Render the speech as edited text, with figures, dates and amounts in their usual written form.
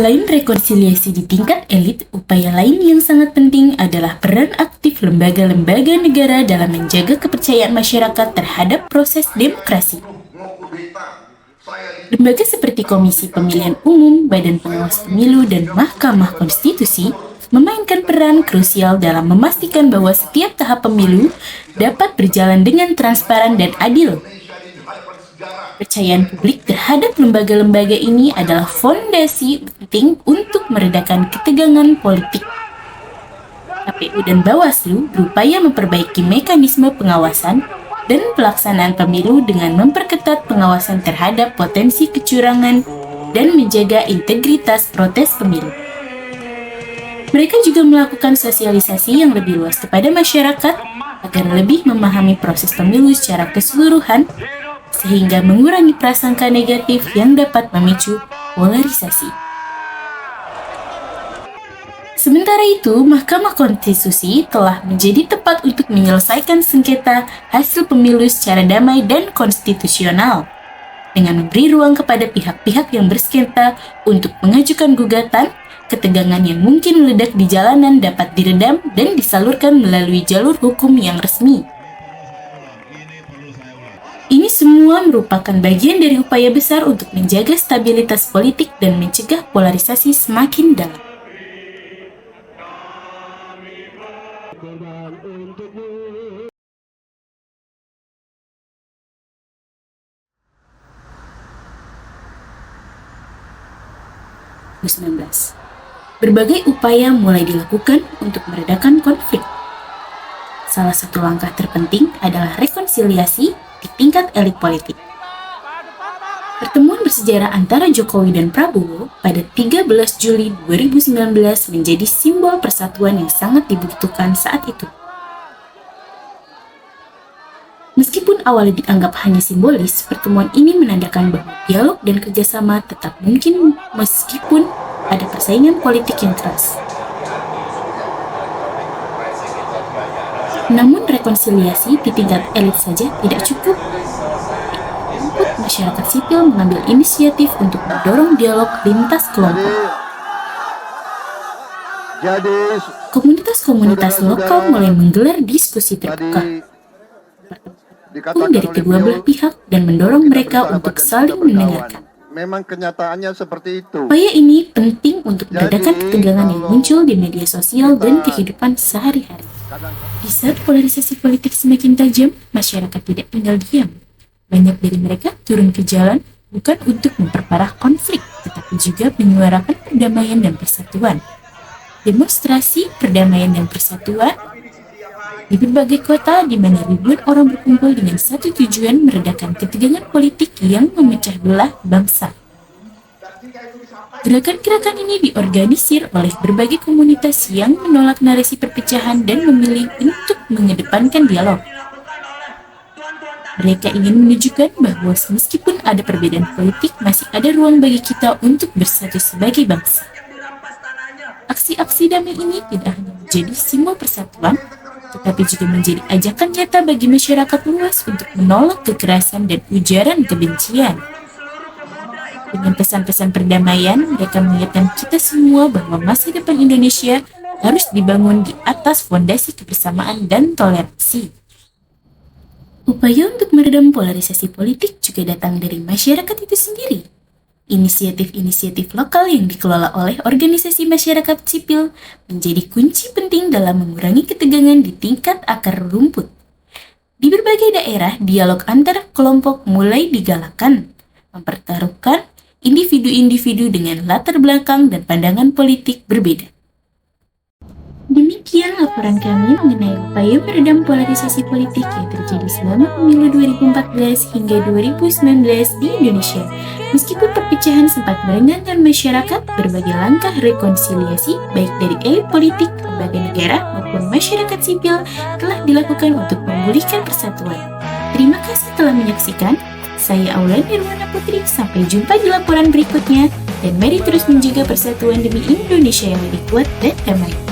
Selain rekonsiliasi di tingkat elit, upaya lain yang sangat penting adalah peran aktif lembaga-lembaga negara dalam menjaga kepercayaan masyarakat terhadap proses demokrasi. Lembaga seperti Komisi Pemilihan Umum, Badan Pengawas Pemilu, dan Mahkamah Konstitusi memainkan peran krusial dalam memastikan bahwa setiap tahap pemilu dapat berjalan dengan transparan dan adil. Kepercayaan publik terhadap lembaga-lembaga ini adalah fondasi penting untuk meredakan ketegangan politik. KPU dan Bawaslu berupaya memperbaiki mekanisme pengawasan dan pelaksanaan pemilu dengan memperketat pengawasan terhadap potensi kecurangan dan menjaga integritas proses pemilu. Mereka juga melakukan sosialisasi yang lebih luas kepada masyarakat agar lebih memahami proses pemilu secara keseluruhan, sehingga mengurangi prasangka negatif yang dapat memicu polarisasi. Sementara itu, Mahkamah Konstitusi telah menjadi tempat untuk menyelesaikan sengketa hasil pemilu secara damai dan konstitusional, dengan memberi ruang kepada pihak-pihak yang bersengketa untuk mengajukan gugatan. Ketegangan yang mungkin meledak di jalanan dapat diredam dan disalurkan melalui jalur hukum yang resmi. Ini semua merupakan bagian dari upaya besar untuk menjaga stabilitas politik dan mencegah polarisasi semakin dalam. Berbagai upaya mulai dilakukan untuk meredakan konflik. Salah satu langkah terpenting adalah rekonsiliasi di tingkat elit politik. Pertemuan bersejarah antara Jokowi dan Prabowo pada 13 Juli 2019 menjadi simbol persatuan yang sangat dibutuhkan saat itu. Meskipun awalnya dianggap hanya simbolis, pertemuan ini menandakan bahwa dialog dan kerjasama tetap mungkin meskipun ada persaingan politik yang keras. Namun rekonsiliasi di tingkat elit saja tidak cukup. Untuk masyarakat sipil mengambil inisiatif untuk mendorong dialog lintas kelompok. Komunitas-komunitas lokal mulai menggelar diskusi terbuka dari kedua belah pihak dan mendorong mereka untuk saling mendengarkan. Memang kenyataannya seperti itu. Upaya ini penting untuk meredakan ketegangan yang muncul di media sosial dan kehidupan sehari-hari. Di saat polarisasi politik semakin tajam, masyarakat tidak tinggal diam. Banyak dari mereka turun ke jalan bukan untuk memperparah konflik, tetapi juga menyuarakan perdamaian dan persatuan. Demonstrasi perdamaian dan persatuan di berbagai kota di mana ribuan orang berkumpul dengan satu tujuan meredakan ketegangan politik yang memecah belah bangsa. Gerakan-gerakan ini diorganisir oleh berbagai komunitas yang menolak narasi perpecahan dan memilih untuk mengedepankan dialog. Mereka ingin menunjukkan bahwa meskipun ada perbedaan politik, masih ada ruang bagi kita untuk bersatu sebagai bangsa. Aksi-aksi damai ini tidak hanya menjadi simbol persatuan, tetapi juga menjadi ajakan nyata bagi masyarakat luas untuk menolak kekerasan dan ujaran kebencian. Dengan pesan-pesan perdamaian, mereka mengingatkan kita semua bahwa masa depan Indonesia harus dibangun di atas fondasi kebersamaan dan toleransi. Upaya untuk meredam polarisasi politik juga datang dari masyarakat itu sendiri. Inisiatif-inisiatif lokal yang dikelola oleh organisasi masyarakat sipil menjadi kunci penting dalam mengurangi ketegangan di tingkat akar rumput. Di berbagai daerah, dialog antar kelompok mulai digalakkan, mempertaruhkan individu-individu dengan latar belakang dan pandangan politik berbeda. Demikian laporan kami mengenai upaya meredam polarisasi politik yang terjadi selama pemilu 2014 hingga 2019 di Indonesia. Meskipun perpecahan sempat merenggangan masyarakat, berbagai langkah rekonsiliasi baik dari elit politik, lembaga negara maupun masyarakat sipil telah dilakukan untuk memulihkan persatuan. Terima kasih telah menyaksikan. Saya Aulan Nirwana Putri. Sampai jumpa di laporan berikutnya dan mari terus menjaga persatuan demi Indonesia yang lebih kuat dan damai.